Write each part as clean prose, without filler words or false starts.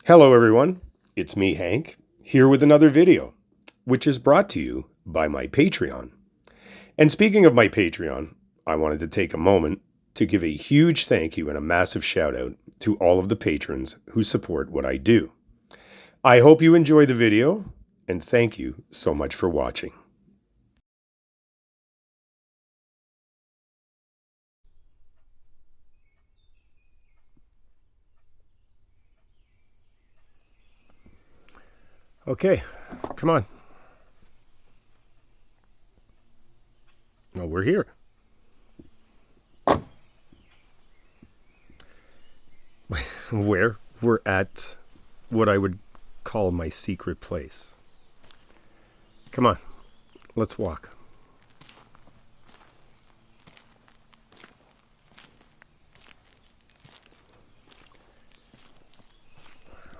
Hello everyone, it's me Hank, here with another video, which is brought to you by my Patreon. And speaking of my Patreon, I wanted to take a moment to give a huge thank you and a massive shout out to all of the patrons who support what I do. I hope you enjoy the video, and thank you so much for watching. Okay, come on. Well, we're here. We're at what I would call my secret place. Come on, let's walk.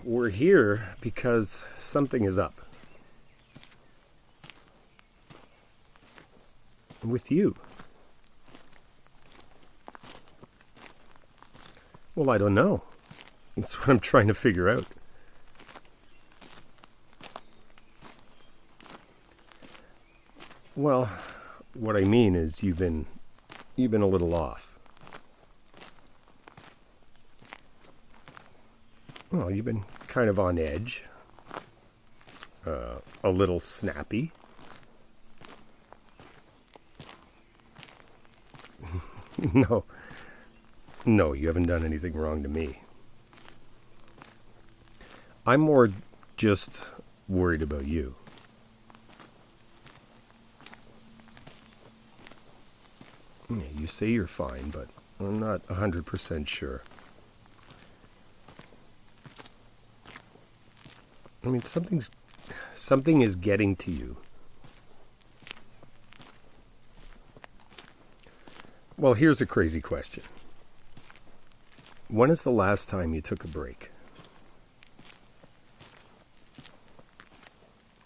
We're here because something is up. With you. Well, I don't know. That's what I'm trying to figure out. Well, what I mean is you've been a little off. Well, you've been kind of on edge. A little snappy. No, you haven't done anything wrong to me. I'm more just worried about you. Yeah, you say you're fine, but I'm not 100% sure. I mean, something is getting to you. Well, here's a crazy question. When is the last time you took a break?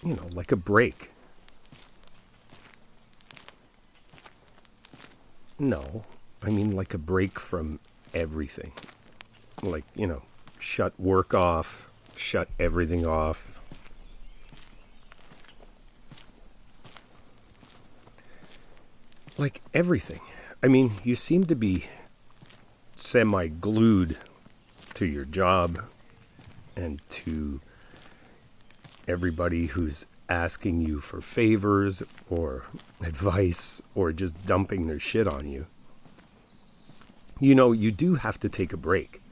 You know, like a break. No, I mean like a break from everything. Like, you know, shut work off, shut everything off. Like everything. I mean, you seem to be semi-glued to your job and to everybody who's asking you for favors or advice or just dumping their shit on you. You know, you do have to take a break.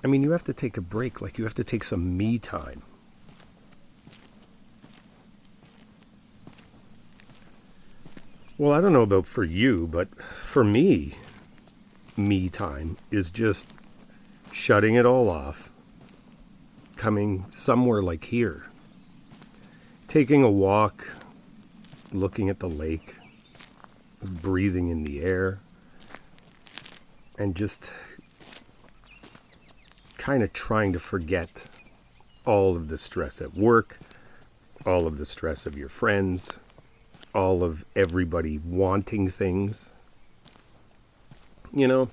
I mean, you have to take a break, like you have to take some me time. Well, I don't know about for you, but for me time is just shutting it all off, coming somewhere like here, taking a walk, looking at the lake, breathing in the air, and just kind of trying to forget all of the stress at work, all of the stress of your friends, all of everybody wanting things. You know,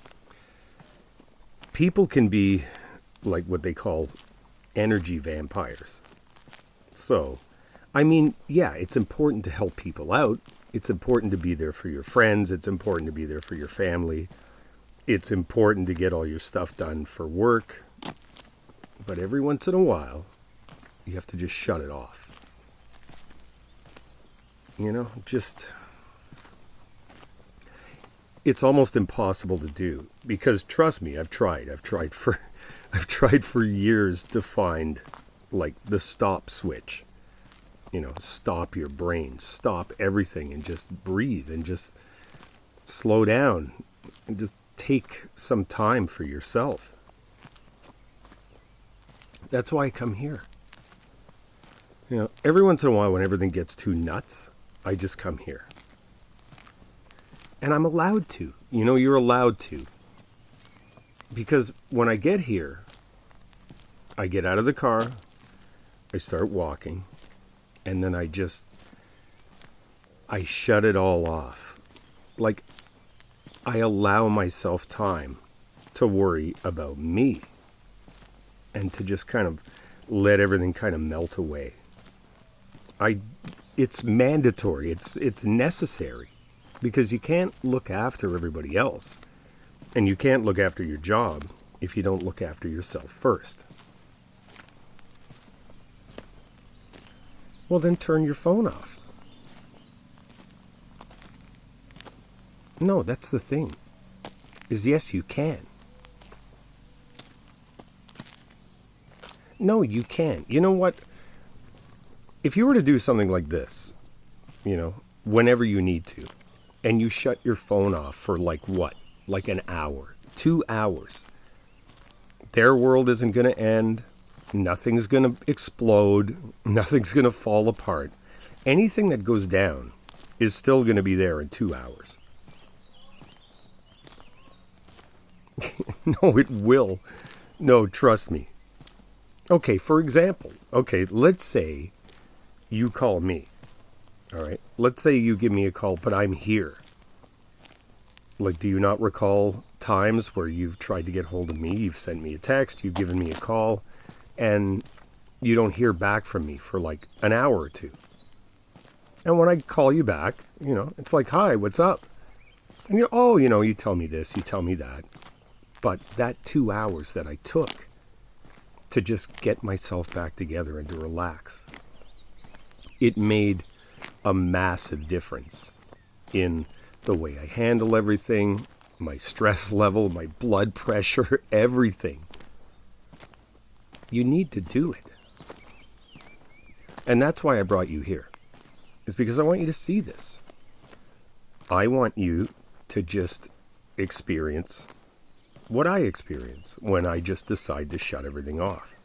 people can be like what they call energy vampires. So, I mean, yeah, it's important to help people out. It's important to be there for your friends. It's important to be there for your family. It's important to get all your stuff done for work. But every once in a while, you have to just shut it off. You know, it's almost impossible to do because trust me, I've tried for years to find like the stop switch. You know, stop your brain, stop everything and just breathe and just slow down and just take some time for yourself. That's why I come here. You know, every once in a while when everything gets too nuts, I just come here. And I'm allowed to. You know, you're allowed to. Because when I get here, I get out of the car, I start walking, and then I shut it all off. Like, I allow myself time to worry about me and to just kind of let everything kind of melt away. It's mandatory. It's necessary, because you can't look after everybody else, and you can't look after your job if you don't look after yourself first. Well, then turn your phone off. No, that's the thing. Is yes, you can. No, you can't. You know what? If you were to do something like this, whenever you need to, and you shut your phone off for like an hour, 2 hours, their world isn't going to end. Nothing's going to explode. Nothing's going to fall apart. Anything that goes down is still going to be there in 2 hours. No, it will. No, trust me. Okay, for example, let's say you call me. All right? Let's say you give me a call, but I'm here. Like, do you not recall times where you've tried to get hold of me? You've sent me a text, you've given me a call, and you don't hear back from me for like an hour or two. And when I call you back, it's like, hi, what's up? And you tell me this, you tell me that. But that 2 hours that I took to just get myself back together and to relax, it made a massive difference in the way I handle everything, my stress level, my blood pressure, everything. You need to do it. And that's why I brought you here. Is because I want you to see this. I want you to just experience what I experience when I just decide to shut everything off.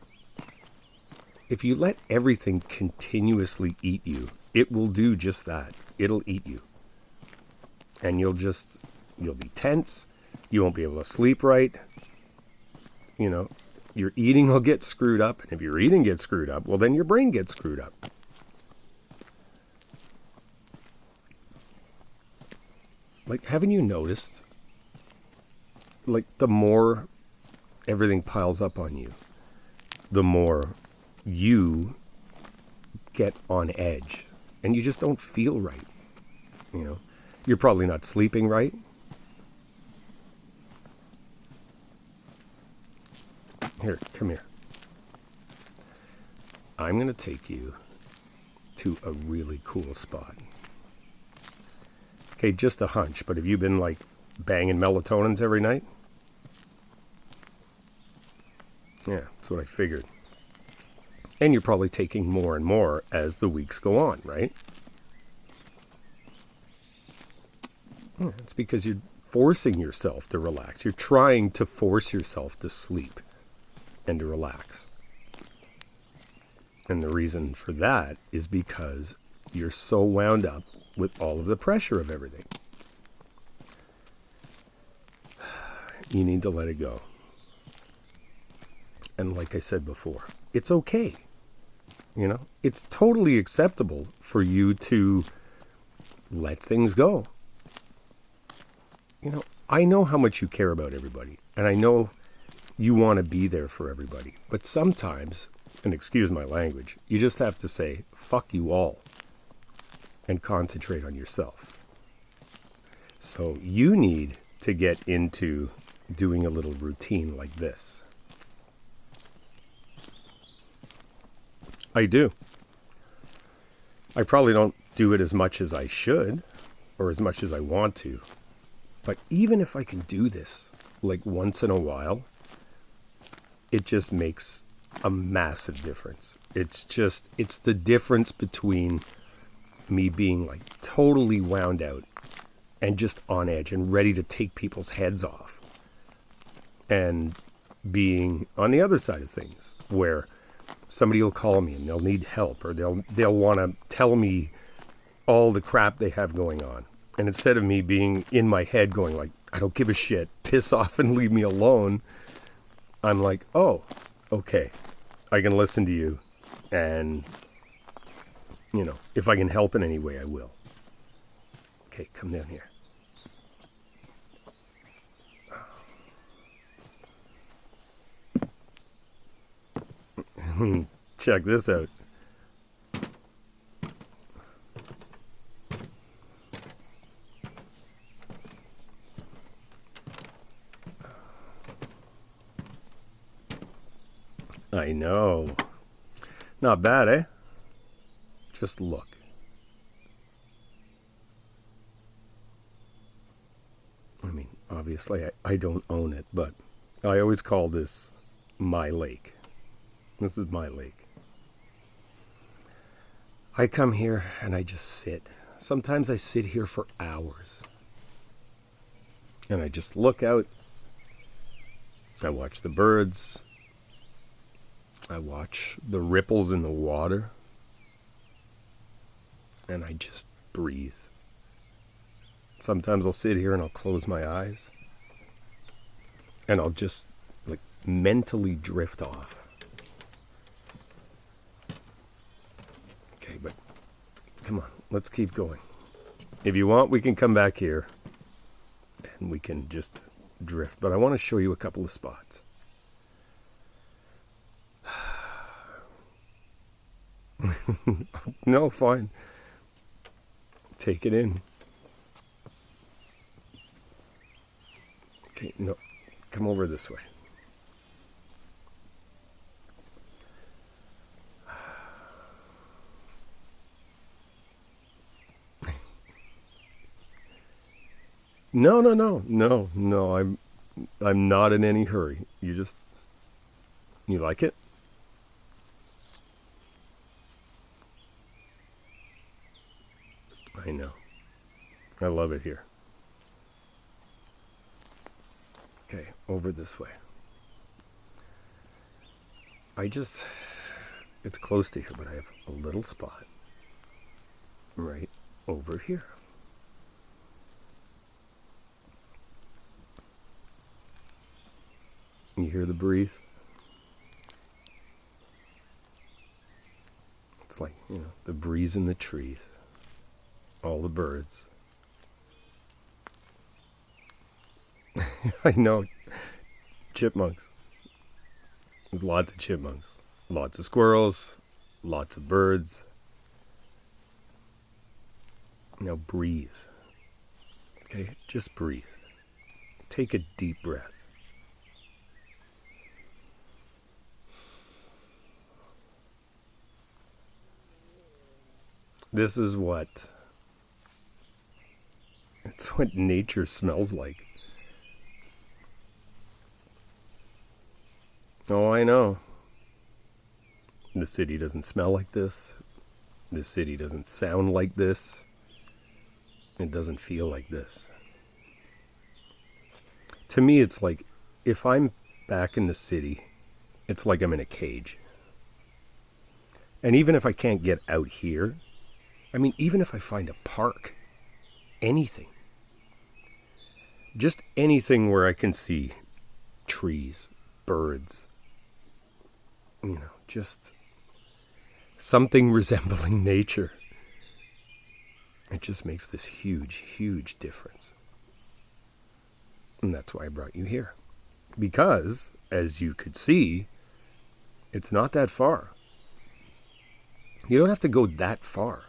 If you let everything continuously eat you, it will do just that. It'll eat you. And you'll be tense. You won't be able to sleep right. Your eating will get screwed up. And if your eating gets screwed up, well, then your brain gets screwed up. Like, haven't you noticed? Like, the more everything piles up on you, the more you get on edge. And you just don't feel right. You're probably not sleeping right. Here, come here. I'm going to take you to a really cool spot. Okay, just a hunch, but have you been like banging melatonins every night? Yeah, that's what I figured. And you're probably taking more and more as the weeks go on, right? Yeah, it's because you're forcing yourself to relax. You're trying to force yourself to sleep and to relax. And the reason for that is because you're so wound up with all of the pressure of everything. You need to let it go. And like I said before, it's okay. It's totally acceptable for you to let things go. I know how much you care about everybody, and I know you want to be there for everybody. But sometimes, and excuse my language, you just have to say, fuck you all, and concentrate on yourself. So you need to get into doing a little routine like this. I do. I probably don't do it as much as I should, or as much as I want to. But even if I can do this, like once in a while, it just makes a massive difference. It's the difference between me being like totally wound out and just on edge and ready to take people's heads off, and being on the other side of things where somebody will call me and they'll need help, or they'll want to tell me all the crap they have going on. And instead of me being in my head going like, I don't give a shit, piss off and leave me alone, I'm like, oh, okay, I can listen to you. And, if I can help in any way, I will. Okay, come down here. Check this out. I know. Not bad, eh? Just look. I mean, obviously I don't own it, but I always call this my lake. This is my lake. I come here and I just sit. Sometimes I sit here for hours. And I just look out. I watch the birds. I watch the ripples in the water. And I just breathe. Sometimes I'll sit here and I'll close my eyes. And I'll just like mentally drift off. Okay, but come on, let's keep going. If you want, we can come back here and we can just drift. But I want to show you a couple of spots. No, fine. Take it in. Okay, no, come over this way. No. I'm not in any hurry. You like it? I know. I love it here. Okay, over this way. It's close to here, but I have a little spot right over here. You hear the breeze? It's like, the breeze in the trees. All the birds. I know. Chipmunks. There's lots of chipmunks. Lots of squirrels. Lots of birds. Now breathe. Okay? Just breathe. Take a deep breath. It's what nature smells like. Oh, I know. The city doesn't smell like this. The city doesn't sound like this. It doesn't feel like this. To me, it's like, if I'm back in the city, it's like I'm in a cage. And even if I can't get out here, even if I find a park, anything. Just anything where I can see trees, birds, just something resembling nature. It just makes this huge, huge difference. And that's why I brought you here. Because, as you could see, it's not that far. You don't have to go that far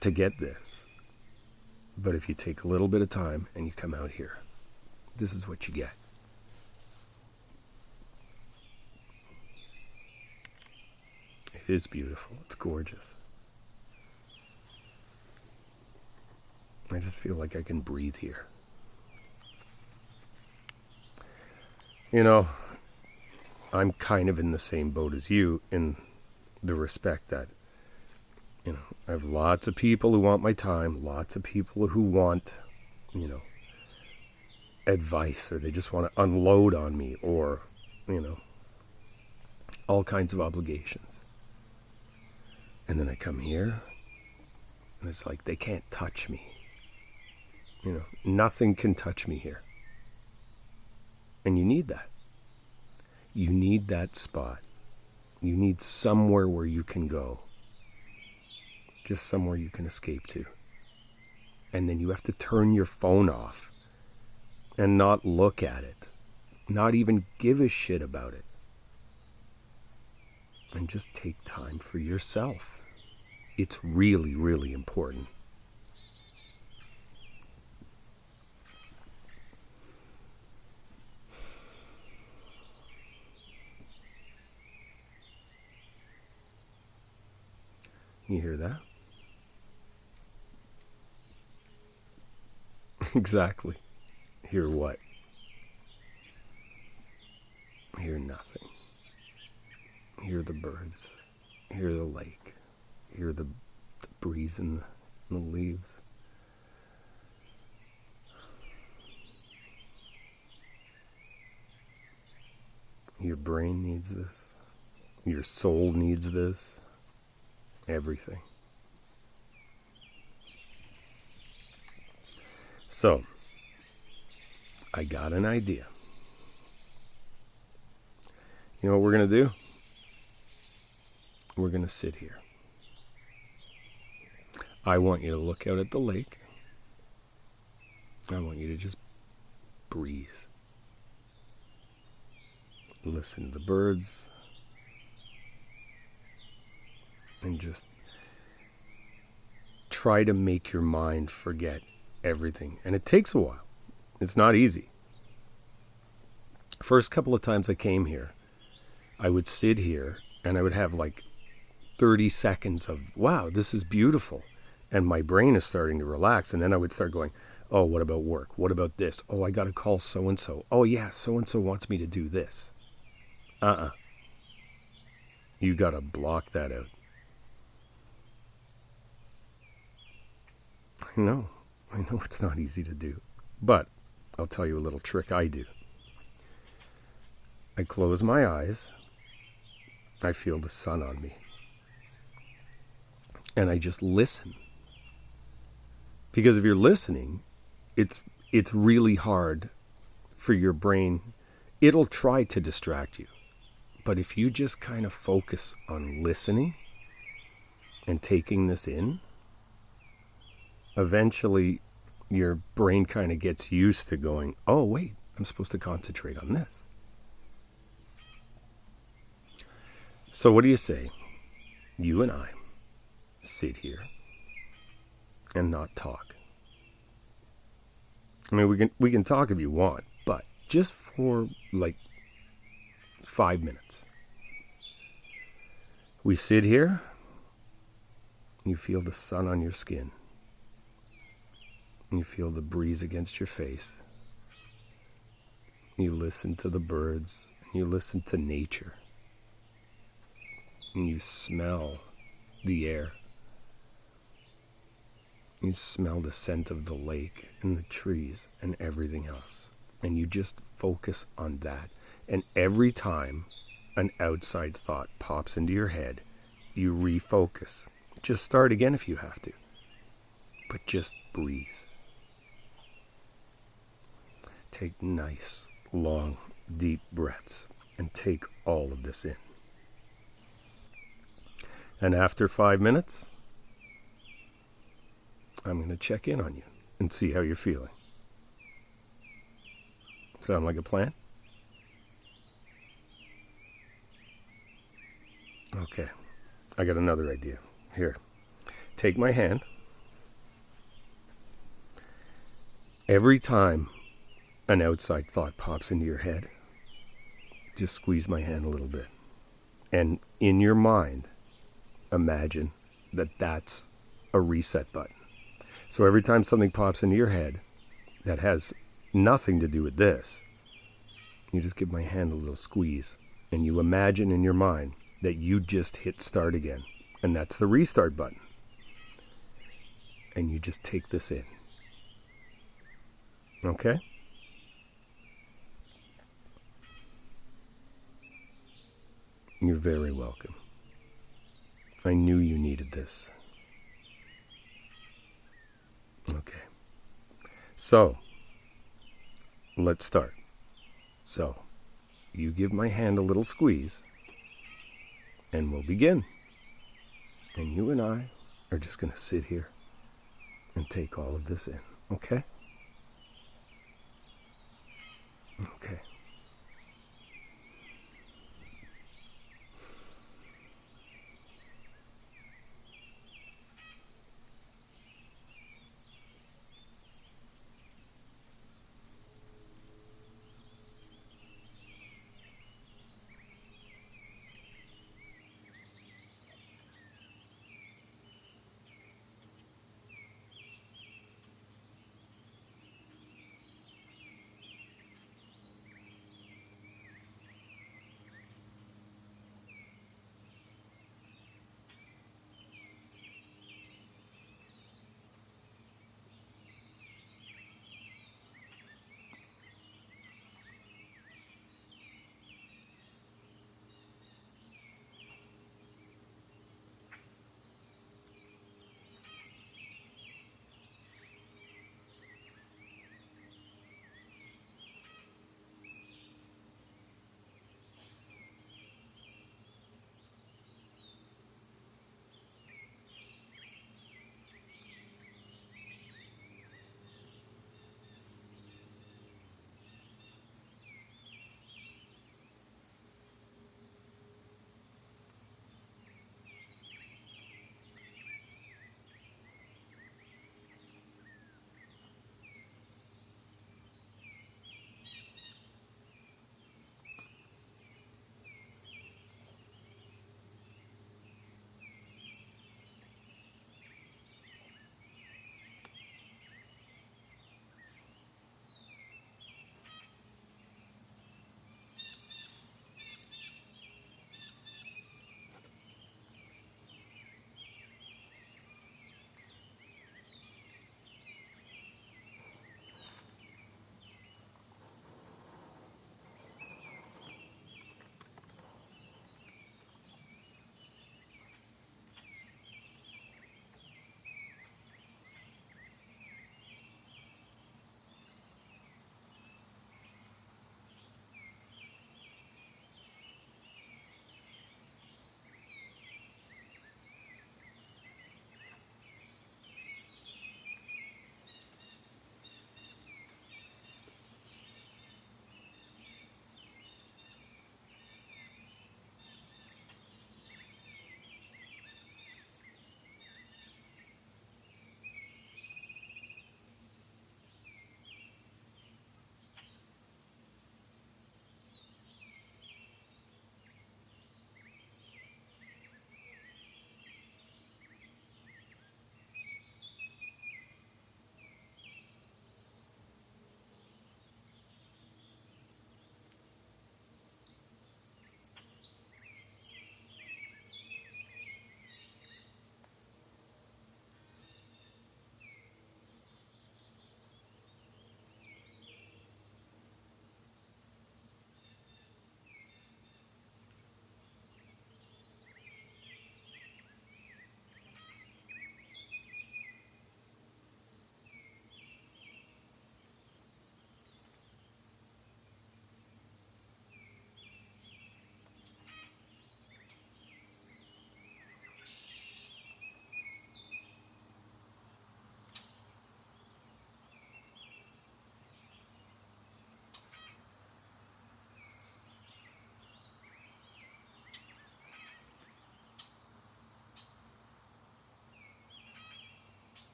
to get this. But if you take a little bit of time and you come out here, this is what you get. It is beautiful. It's gorgeous. I just feel like I can breathe here. I'm kind of in the same boat as you in the respect that, I have lots of people who want my time, lots of people who want, advice, or they just want to unload on me, or, all kinds of obligations. And then I come here, and it's like they can't touch me. Nothing can touch me here. And you need that. You need that spot. You need somewhere where you can go. Just somewhere you can escape to. And then you have to turn your phone off and not look at it. Not even give a shit about it. and just take time for yourself. It's really, really important. You hear that? Exactly. Hear what? Hear nothing. Hear the birds. Hear the lake. Hear the breeze in the leaves. Your brain needs this. Your soul needs this. Everything. So, I got an idea. You know what we're going to do? We're going to sit here. I want you to look out at the lake. I want you to just breathe. Listen to the birds. And just try to make your mind forget everything. And it takes a while. It's not easy. First couple of times I came here, I would sit here and I would have like 30 seconds of, wow, this is beautiful. And my brain is starting to relax. And then I would start going, oh, what about work? What about this? Oh, I got to call so-and-so. Oh, yeah, so-and-so wants me to do this. You got to block that out. I know it's not easy to do. But I'll tell you a little trick I do. I close my eyes. I feel the sun on me. And I just listen. Because if you're listening, it's really hard for your brain. It'll try to distract you. But if you just kind of focus on listening and taking this in, eventually your brain kind of gets used to going, oh, wait, I'm supposed to concentrate on this. So what do you say? You and I sit here and not talk. I mean, we can talk if you want, but just for like 5 minutes. We sit here. You feel the sun on your skin. You feel the breeze against your face. You listen to the birds. You listen to nature. And you smell the air. You smell the scent of the lake and the trees and everything else. And you just focus on that. And every time an outside thought pops into your head, you refocus. Just start again if you have to. But just breathe. Take nice, long, deep breaths and take all of this in. And after 5 minutes, I'm going to check in on you and see how you're feeling. Sound like a plan? Okay, I got another idea. Here, take my hand. Every time an outside thought pops into your head, just squeeze my hand a little bit. And in your mind, imagine that that's a reset button. So every time something pops into your head that has nothing to do with this, you just give my hand a little squeeze. And you imagine in your mind that you just hit start again. And that's the restart button. And you just take this in. Okay? You're very welcome. I knew you needed this. Okay. So, let's start. So, you give my hand a little squeeze, and we'll begin. And you and I are just going to sit here and take all of this in, okay? Okay.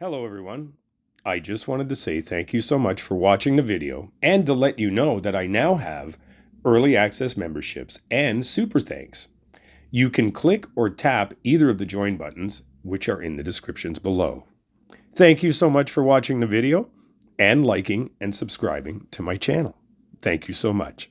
Hello everyone. I just wanted to say thank you so much for watching the video and to let you know that I now have early access memberships and super thanks. You can click or tap either of the join buttons, which are in the descriptions below. Thank you so much for watching the video and liking and subscribing to my channel. Thank you so much.